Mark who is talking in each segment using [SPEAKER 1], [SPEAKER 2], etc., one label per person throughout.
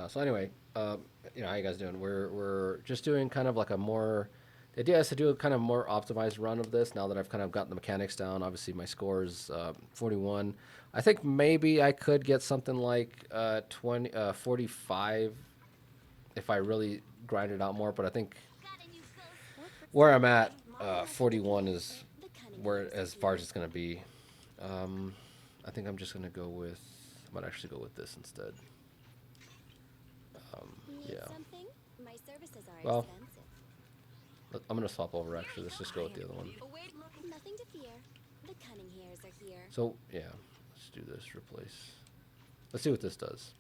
[SPEAKER 1] So anyway, you know, how you guys doing? We're just doing kind of like a more. The idea is to do a kind of more optimized run of this now that I've kind of gotten the mechanics down. Obviously, my score is 41. I think maybe I could get something like 45 if I really grind it out more. But I think where I'm at, 41 is where as far as it's gonna be. Um, I think I'm just gonna go with. I might actually go with this instead. Yeah. Well, I'm gonna swap over actually. Let's just go with the other one.
[SPEAKER 2] Nothing to fear. The cunning hairs are here.
[SPEAKER 1] So yeah, let's do this. Replace. Let's see what this does.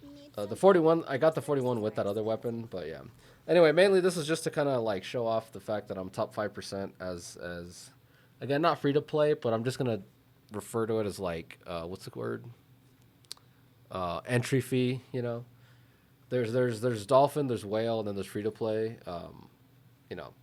[SPEAKER 2] Need
[SPEAKER 1] The
[SPEAKER 2] something?
[SPEAKER 1] 41, I got the 41 with that other weapon, but yeah. Anyway, mainly this is just to kind of like show off the fact that I'm top 5% as again not free to play, but I'm just gonna refer to it as like what's the word? Entry fee. You know, there's dolphin, there's whale, and then there's free to play. You know,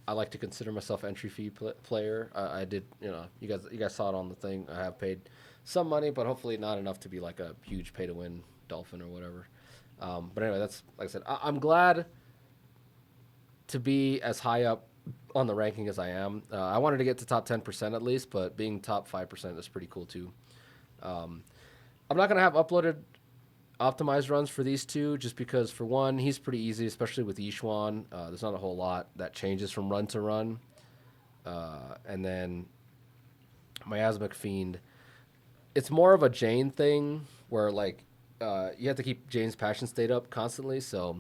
[SPEAKER 1] I like to consider myself entry fee player. I did, you know, you guys saw it on the thing. I have paid some money, but hopefully not enough to be like a huge pay to win dolphin or whatever. But anyway, that's like I said. I'm glad to be as high up on the ranking as I am. I wanted to get to top 10% at least, but being top 5% is pretty cool too. Um, I'm not gonna have uploaded optimized runs for these two, just because for one, he's pretty easy, especially with Yishuan. There's not a whole lot that changes from run to run. And then Miasmic Fiend, it's more of a Jane thing where like you have to keep Jane's passion state up constantly, so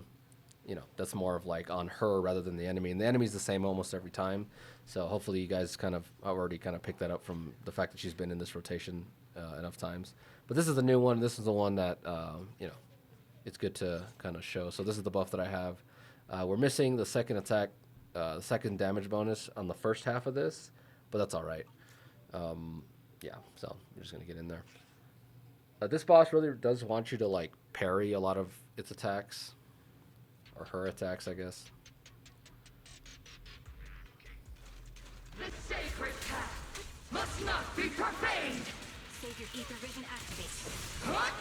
[SPEAKER 1] you know that's more of like on her rather than the enemy, and the enemy's the same almost every time. So hopefully you guys kind of already kind of picked that up from the fact that she's been in this rotation enough times. But this is the new one. This is the one that you know it's good to kind of show. So this is the buff that I have. We're missing the second attack, the second damage bonus on the first half of this, but that's all right. Yeah, so we're just gonna get in there. This boss really does want you to like parry a lot of its attacks, or her attacks, I guess.
[SPEAKER 3] The sacred path must not be profaned!
[SPEAKER 2] Save your ether vision activate.
[SPEAKER 3] What?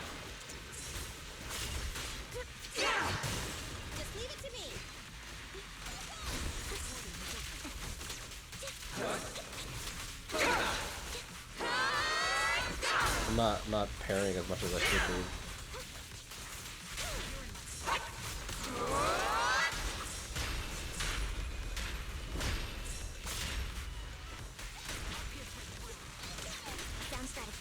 [SPEAKER 2] Just leave it to me.
[SPEAKER 1] I'm not parrying as much as I should be.
[SPEAKER 2] Down strategy.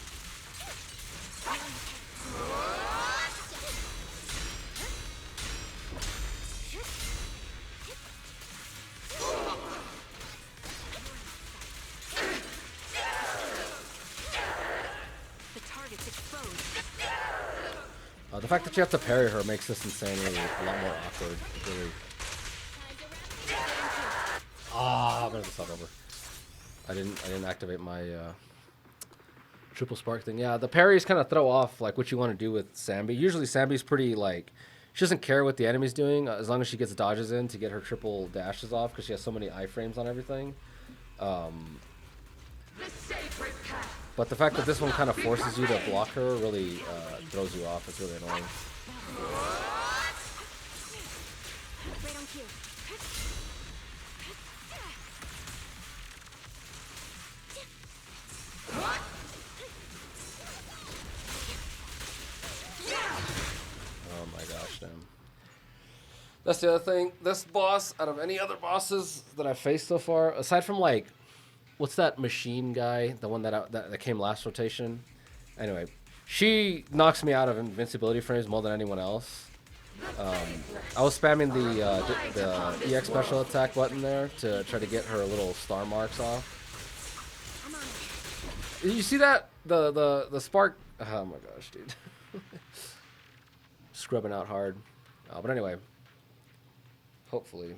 [SPEAKER 2] The target's exposed.
[SPEAKER 1] The fact that you have to parry her makes this insanity a lot more awkward. Really. I'm gonna start over. I didn't activate my triple spark thing. Yeah, the parries kind of throw off like what you want to do with Sanby. Usually Sanby's pretty like she doesn't care what the enemy's doing as long as she gets dodges in to get her triple dashes off because she has so many iframes on everything.
[SPEAKER 3] The sacred path
[SPEAKER 1] But the fact that this one kind of forces you to block her really throws you off. It's really annoying.
[SPEAKER 2] Right on cue.
[SPEAKER 1] Oh my gosh, damn. That's the other thing. This boss, out of any other bosses that I've faced so far, aside from like, what's that machine guy, the one that came last rotation? Anyway, she knocks me out of invincibility frames more than anyone else. I was spamming the EX special attack button there to try to get her little star marks off.
[SPEAKER 2] I'm on it.
[SPEAKER 1] You see that the spark? Oh my gosh, dude. Scrubbing out hard. But anyway, hopefully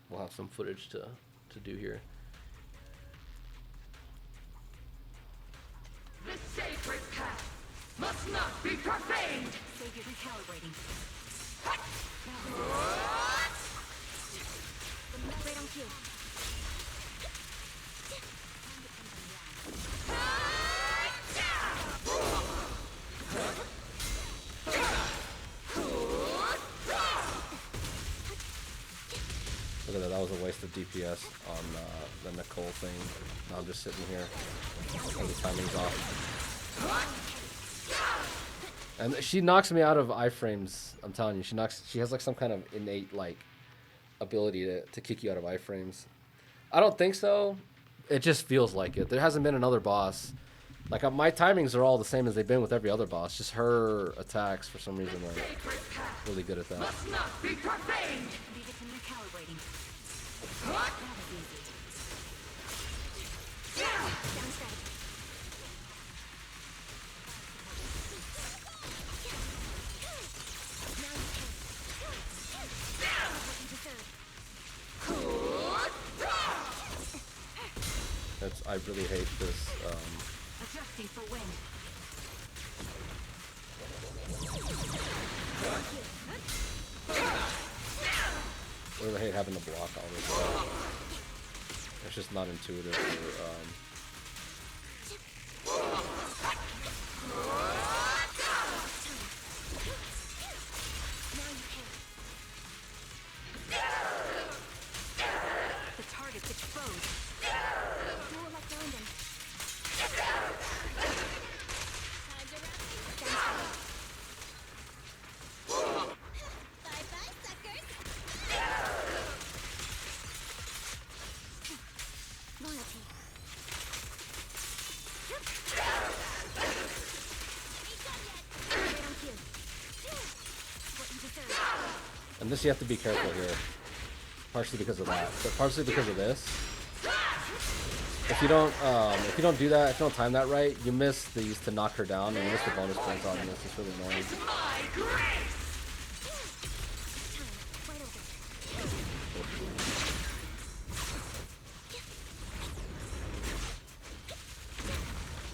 [SPEAKER 1] we'll have some footage to do here.
[SPEAKER 3] The sacred path must not be profaned!
[SPEAKER 2] Save your recalibrating. Right on cue.
[SPEAKER 1] that was a waste of DPS on the Nicole thing. Now I'm just sitting here and the timing's off. And she knocks me out of iframes. I'm telling you, she has like some kind of innate like ability to kick you out of iframes. I don't think so. It just feels like it. There hasn't been another boss. Like my timings are all the same as they've been with every other boss. Just her attacks for some reason are really good at that.
[SPEAKER 3] Must not be profaned.
[SPEAKER 2] Leave it to recalibrating.
[SPEAKER 3] What?
[SPEAKER 2] That is easy.
[SPEAKER 3] Yeah.
[SPEAKER 2] Down strategy. Now you can. What you deserve.
[SPEAKER 1] I really hate this.
[SPEAKER 2] Adjusting for wind.
[SPEAKER 1] I really hate having to block all this stuff. It's just not intuitive for,
[SPEAKER 2] Now you can. The target's exposed. Do it like London. Bye-bye, suckers. Loyalty. Ain't done yet. Right on cue. What you deserve.
[SPEAKER 1] and this you have to be careful here. Partially because of that, but partially because of this. If you don't do that, if you don't time that right, you miss these to knock her down, and you miss the bonus points on this. It's really annoying.
[SPEAKER 3] My grace.
[SPEAKER 2] Wide open.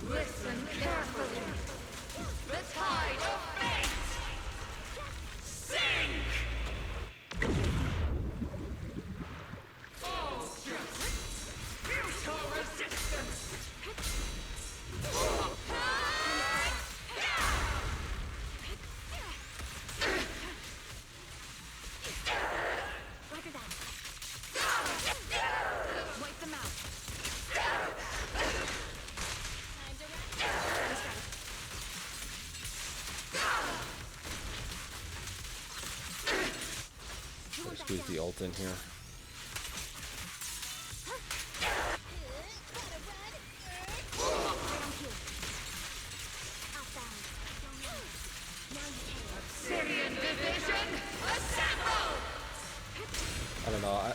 [SPEAKER 3] Listen carefully. The tide of fate. Sink. All just futile resistance.
[SPEAKER 2] Roger that. Wipe them out. Time to
[SPEAKER 1] Squeeze the ult in here.
[SPEAKER 3] Syrian division, assemble!
[SPEAKER 1] I don't know.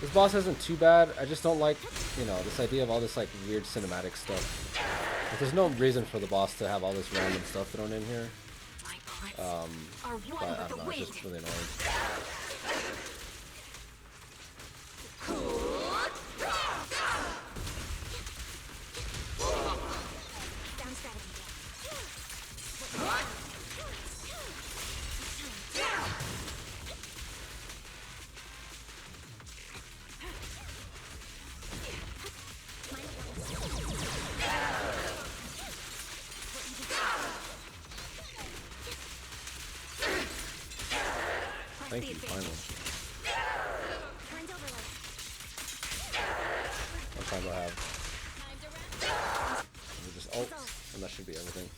[SPEAKER 1] This boss isn't too bad. I just don't like, this idea of all this like weird cinematic stuff. Like, there's no reason for the boss to have all this random stuff thrown in here. But I don't know. It's just really annoying.
[SPEAKER 2] Down strategy.
[SPEAKER 1] Thank you, finally.
[SPEAKER 2] Turns overload.
[SPEAKER 1] What time do I have? We just ult, and that should be everything.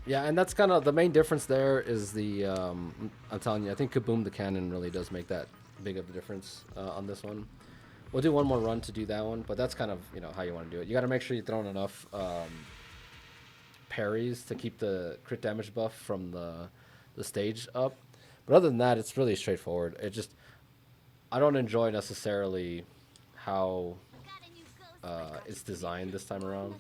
[SPEAKER 1] Yeah, and that's kind of the main difference there is the, I'm telling you, I think Kaboom the cannon really does make that big of a difference on this one. We'll do one more run to do that one, but that's kind of, how you want to do it. You got to make sure you're throwing enough parries to keep the crit damage buff from the stage up. But other than that, it's really straightforward. I don't enjoy necessarily how it's designed this time around.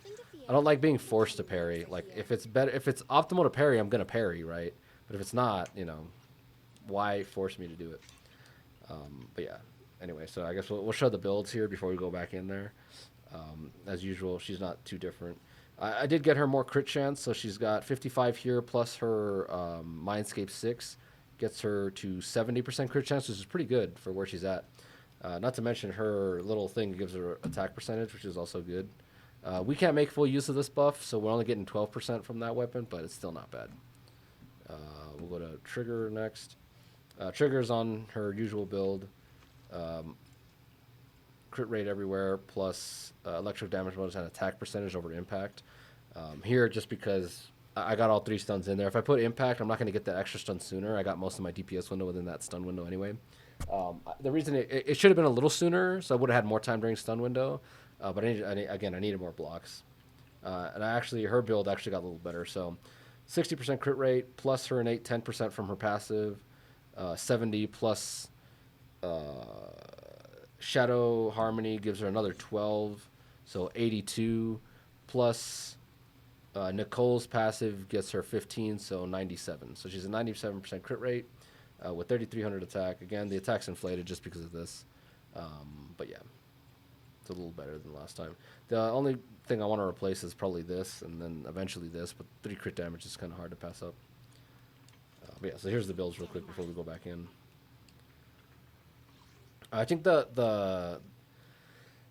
[SPEAKER 1] I don't like being forced to parry. Like if it's optimal to parry, I'm gonna parry, right? But if it's not, why force me to do it? But yeah. Anyway, so I guess we'll show the builds here before we go back in there. As usual, she's not too different. I did get her more crit chance, so she's got 55 here plus her Mindscape 6 gets her to 70% crit chance, which is pretty good for where she's at. Not to mention her little thing gives her attack percentage, which is also good. We can't make full use of this buff, so we're only getting 12% from that weapon, but it's still not bad. We'll go to Trigger next. Trigger's on her usual build. Crit rate everywhere, plus electric damage bonus and attack percentage over impact. Here, just because I got all 3 stuns in there. If I put impact, I'm not going to get that extra stun sooner. I got most of my DPS window within that stun window anyway. The reason it should have been a little sooner, so I would have had more time during stun window. But I needed more blocks. And her build actually got a little better. So 60% crit rate, plus her innate 10% from her passive, 70 plus Shadow Harmony gives her another 12, so 82, plus Nicole's passive gets her 15, so 97. So she's a 97% crit rate with 3,300 attack. Again, the attack's inflated just because of this. But yeah, it's a little better than last time. The only thing I want to replace is probably this, and then eventually this, but 3 crit damage is kind of hard to pass up. But yeah, so here's the builds real quick before we go back in. I think the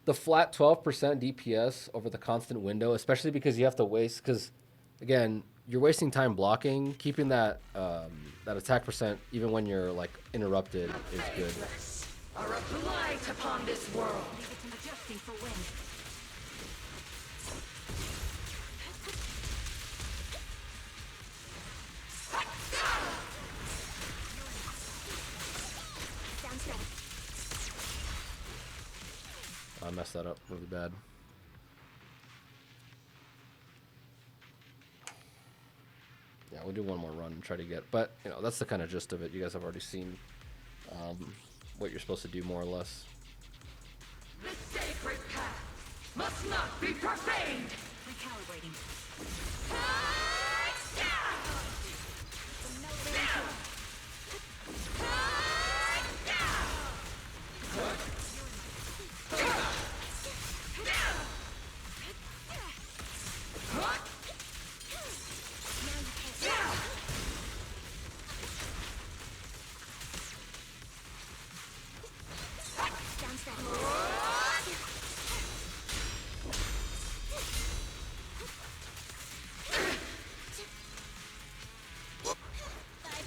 [SPEAKER 1] flat 12% DPS over the constant window, especially because you have to waste, because again, you're wasting time blocking. Keeping that that attack percent even when you're like interrupted is good.
[SPEAKER 3] Are a blight upon this world.
[SPEAKER 2] Adjusting for wind.
[SPEAKER 1] I messed that up really bad. Yeah, we'll do one more run and try to get, but you know, that's the kind of gist of it. You guys have already seen what you're supposed to do more or less.
[SPEAKER 3] The sacred path must not be profaned.
[SPEAKER 2] Recalibrating.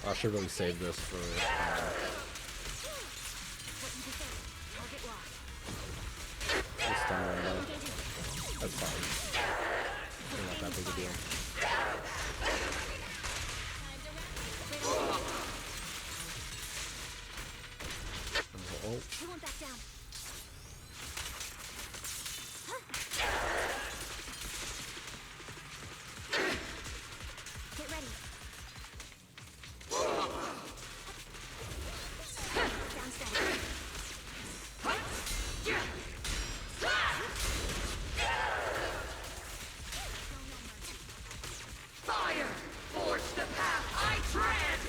[SPEAKER 1] I should really save this for. This time, that's fine. Not that big a deal. Oh.
[SPEAKER 2] We won't back down. Get ready. Down steady.
[SPEAKER 3] Fire! Forge the path I tread!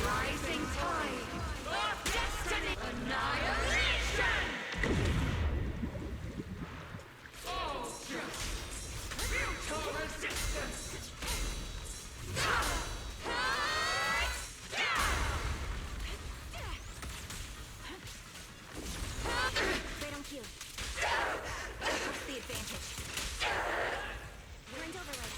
[SPEAKER 3] Rising tide of destiny! Annihilation! Ultra! Mutual resistance!
[SPEAKER 2] Right on cue. What's the advantage? Current overload.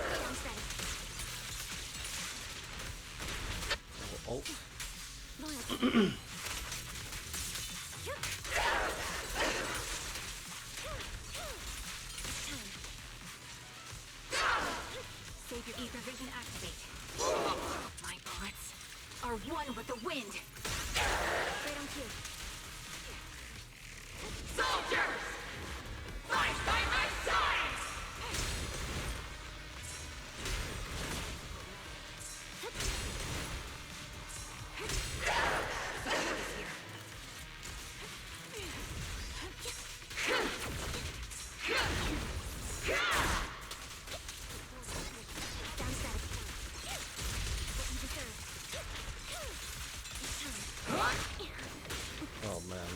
[SPEAKER 2] Down steady.
[SPEAKER 1] Oh.
[SPEAKER 2] Loyalty. Save your ether vision activate. My bullets are one with the wind. Right on cue.
[SPEAKER 3] Soldiers! Fight by my side!
[SPEAKER 2] Down static. What you deserve.
[SPEAKER 1] Oh man.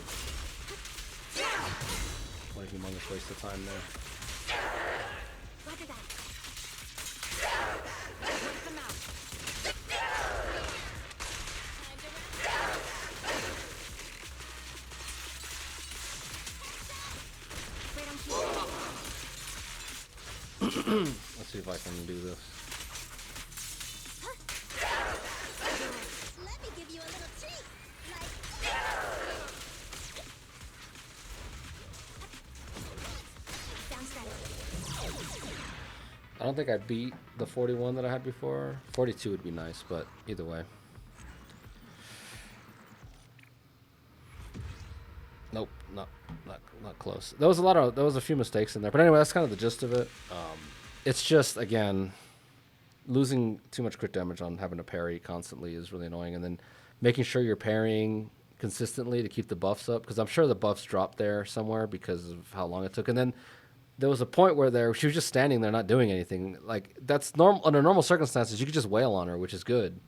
[SPEAKER 1] What a humongous waste of time there.
[SPEAKER 2] Roger that.
[SPEAKER 1] Let's see if I can do this.
[SPEAKER 2] Let me give you a little treat. Like sounds good.
[SPEAKER 1] I don't think I beat the 41 that I had before. 42 would be nice, but either way. Nope, not close. There was a few mistakes in there, but anyway, that's kind of the gist of it. It's just again, losing too much crit damage on having to parry constantly is really annoying, and then making sure you're parrying consistently to keep the buffs up, because I'm sure the buffs dropped there somewhere because of how long it took. And then there was a point where she was just standing there not doing anything. Like, that's normal under normal circumstances. You could just wail on her, which is good.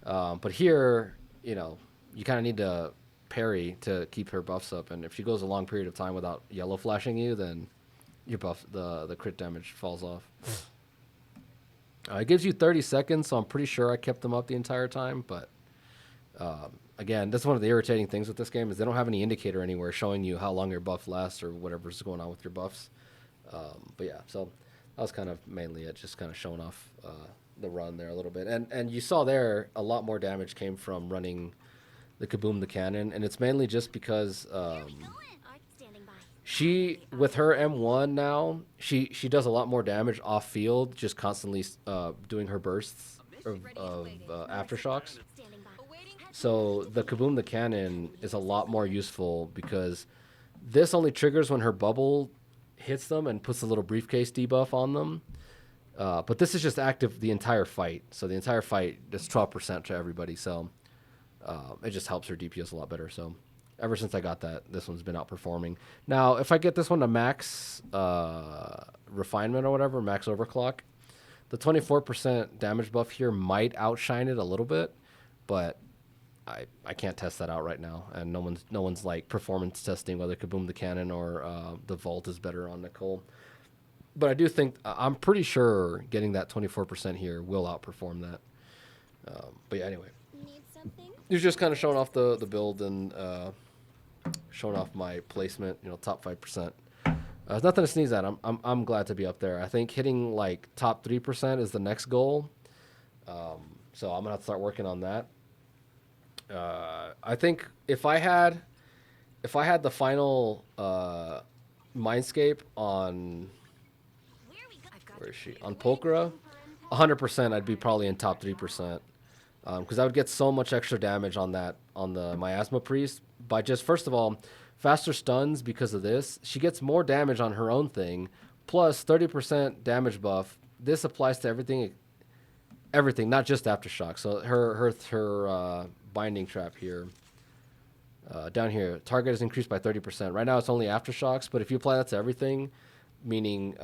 [SPEAKER 1] But here, you know, you kind of need to parry to keep her buffs up, and if she goes a long period of time without yellow flashing you, then your buff, the crit damage falls off. It gives you 30 seconds, so I'm pretty sure I kept them up the entire time. But again, that's one of the irritating things with this game, is they don't have any indicator anywhere showing you how long your buff lasts or whatever's going on with your buffs. But yeah, so that was kind of mainly it, just kind of showing off the run there a little bit. And you saw there a lot more damage came from running the Kaboom the cannon, and it's mainly just because she, with her M1 now, she does a lot more damage off field, just constantly doing her bursts of aftershocks. So the Kaboom the cannon is a lot more useful, because this only triggers when her bubble hits them and puts a little briefcase debuff on them. But this is just active the entire fight. So the entire fight is 12% to everybody. So it just helps her DPS a lot better. So ever since I got that, this one's been outperforming. Now, if I get this one to max refinement or whatever, max overclock, the 24% damage buff here might outshine it a little bit, but I can't test that out right now, and no one's like performance testing whether Kaboom the cannon or the vault is better on Nicole. But I do think, I'm pretty sure getting that 24% here will outperform that. But yeah, anyway, you're just kind of showing off the build and showing off my placement. You know, top 5%. There's nothing to sneeze at. I'm glad to be up there. I think hitting like top 3% is the next goal. So I'm gonna have to start working on that. I think if I had the final Mindscape on, where is she, on Pulchra, 100% I'd be probably in top 3%, because I would get so much extra damage on that, on the Miasma Priest, by just, first of all, faster stuns. Because of this, she gets more damage on her own thing, plus 30% damage buff. This applies to everything, not just aftershock. So her binding trap here, down here, target is increased by 30%. Right now it's only aftershocks, but if you apply that to everything, meaning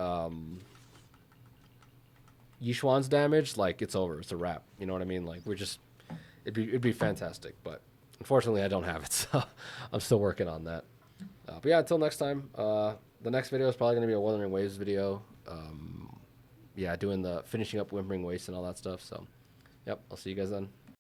[SPEAKER 1] Yishuan's damage, like, it's over, it's a wrap. You know what I mean? Like, it'd be fantastic, but unfortunately I don't have it, so I'm still working on that. But yeah, until next time, the next video is probably going to be a Wuthering Waves video. Yeah, doing the finishing up Whimpering Waste and all that stuff. So, yep, I'll see you guys then.